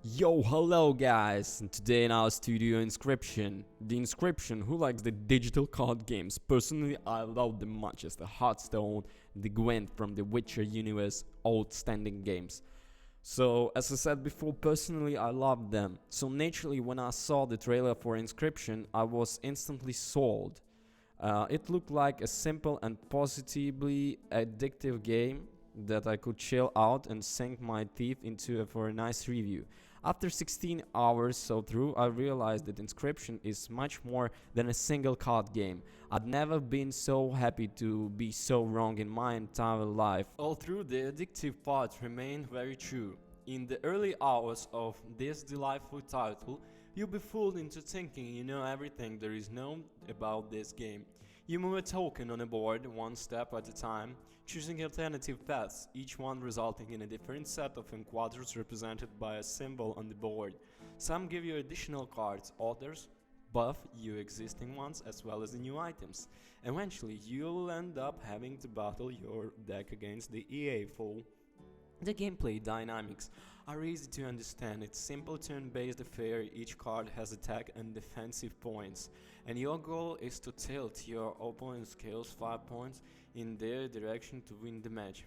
Yo, hello guys! And today in our studio Inscryption. The Inscryption, who likes the digital card games? Personally, I love them much as the Hearthstone, the Gwent from the Witcher universe, outstanding games. So, as I said before, personally I love them. So naturally, when I saw the trailer for Inscryption, I was instantly sold. It looked like a simple and positively addictive game that I could chill out and sink my teeth into for a nice review. After 16 hours so through, I realized that Inscryption is much more than a single card game. I'd never been so happy to be so wrong in my entire life. All through, the addictive part remained very true. In the early hours of this delightful title, you'll be fooled into thinking you know everything there is known about this game. You move a token on a board one step at a time, choosing alternative paths, each one resulting in a different set of enquaders represented by a symbol on the board. Some give you additional cards, others buff your existing ones as well as the new items. Eventually, you'll end up having to battle your deck against the EA foe. The gameplay dynamics are easy to understand. It's simple turn-based affair. Each card has attack and defensive points, and your goal is to tilt your opponent's skills 5 points in their direction to win the match.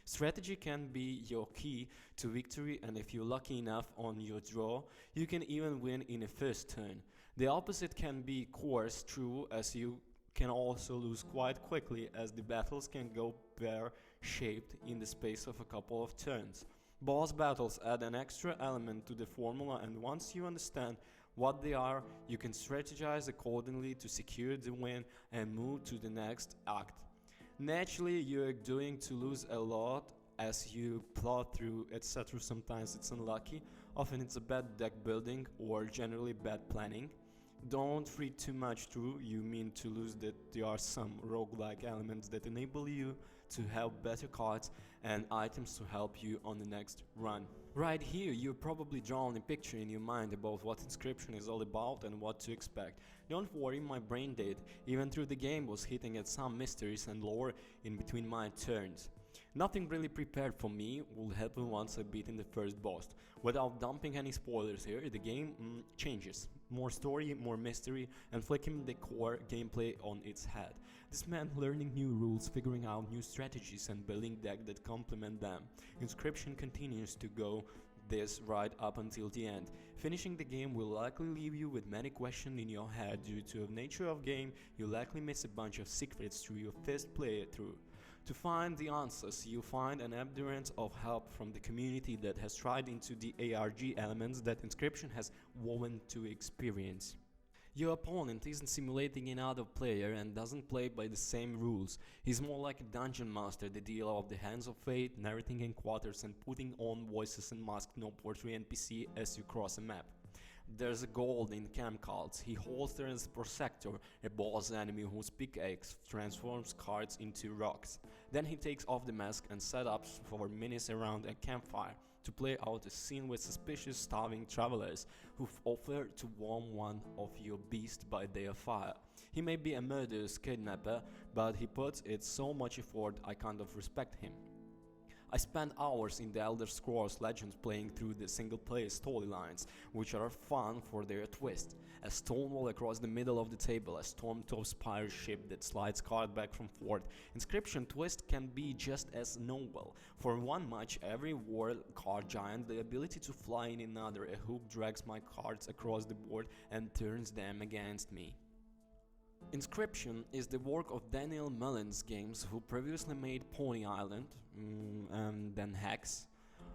Strategy can be your key to victory, and if you're lucky enough on your draw, you can even win in a first turn. The opposite can be course true, as you can also lose quite quickly, as the battles can go pear-shaped in the space of a couple of turns. Boss battles add an extra element to the formula, and once you understand what they are, you can strategize accordingly to secure the win and move to the next act. Naturally, you're going to lose a lot as you plot through, etc. Sometimes it's unlucky, often it's a bad deck building or generally bad planning. Don't read too much through, you mean to lose that there are some roguelike elements that enable you to have better cards and items to help you on the next run. Right here, you're probably drawing a picture in your mind about what Inscryption is all about and what to expect. Don't worry, my brain did, even through the game was hitting at some mysteries and lore in between my turns. Nothing really prepared for me will happen once I beat in the first boss. Without dumping any spoilers here, the game changes. More story, more mystery, and flicking the core gameplay on its head. This meant learning new rules, figuring out new strategies, and building decks that complement them. Inscryption continues to go this right up until the end. Finishing the game will likely leave you with many questions in your head. Due to the nature of game, you'll likely miss a bunch of secrets through your first playthrough. To find the answers, you find an abundance of help from the community that has tried into the ARG elements that Inscryption has woven to experience. Your opponent isn't simulating another player and doesn't play by the same rules. He's more like a dungeon master, the dealer of the hands of fate, narrating in quarters and putting on voices and masks no portray NPC as you cross a map. There's a gold in camp cards. He holds there as Prosector, a boss enemy whose pickaxe transforms cards into rocks. Then he takes off the mask and sets up for minutes around a campfire to play out a scene with suspicious starving travelers who offer to warm one of your beasts by their fire. He may be a murderous kidnapper, but he puts in so much effort I kind of respect him. I spent hours in the Elder Scrolls Legends playing through the single-player storylines, which are fun for their twist. A stone wall across the middle of the table, a storm-tossed pirate ship that slides card back from fort. Inscryption twist can be just as noble. For one match, every war card giant, the ability to fly in another, a hoop drags my cards across the board and turns them against me. Inscryption is the work of Daniel Mullins Games, who previously made Pony Island and then Hex.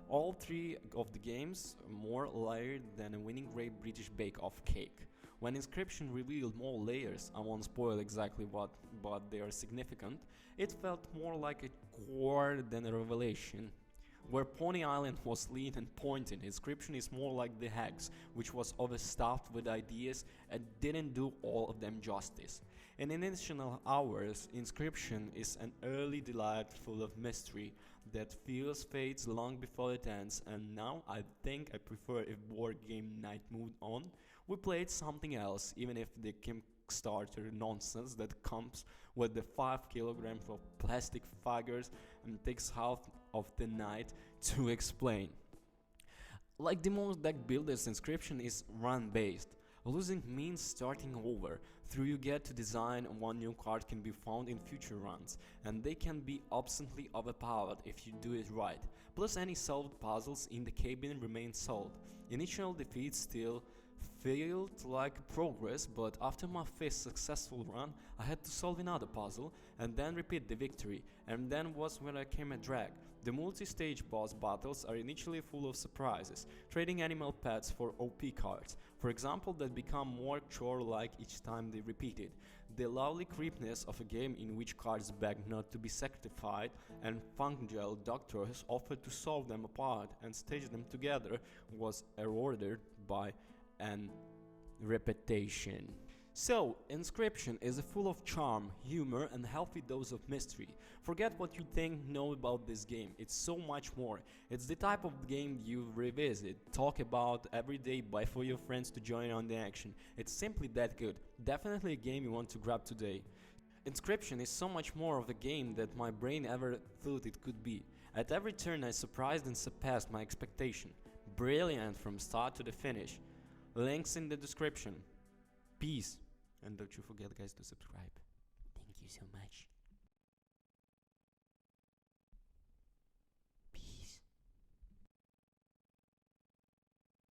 All three of the games more layered than a winning Great British Bake Off cake. When Inscryption revealed more layers, I won't spoil exactly what, but they are significant, it felt more like a core than a revelation. Where Pony Island was lean and pointed, Inscryption is more like the Hex, which was overstuffed with ideas and didn't do all of them justice. In initial hours, Inscryption is an early delight full of mystery that feels fades long before it ends, and now I think I prefer if board game night moved on. We played something else, even if the Kickstarter nonsense that comes with the 5 kilograms of plastic figures and takes half of the night to explain. Like the most deck builders, Inscryption is run based. Losing means starting over. Through you get to design, one new card can be found in future runs, and they can be obscenely overpowered if you do it right. Plus any solved puzzles in the cabin remain solved. Initial defeats still felt like progress, but after my fifth successful run, I had to solve another puzzle and then repeat the victory, and then was when I came a drag. The multi-stage boss battles are initially full of surprises, trading animal pets for OP cards, for example, that become more chore-like each time they repeated. The lovely creepiness of a game in which cards beg not to be sacrificed, and fungal doctors offered to solve them apart and stage them together, was eroded by and repetition. So, Inscryption is full of charm, humor and healthy dose of mystery. Forget what you know about this game, it's so much more. It's the type of game you revisit, talk about every day, buy for your friends to join on the action. It's simply that good. Definitely a game you want to grab today. Inscryption is so much more of a game than my brain ever thought it could be. At every turn I surprised and surpassed my expectation. Brilliant from start to the finish. Links in the description. Peace. And don't you forget, guys, to subscribe. Thank you so much.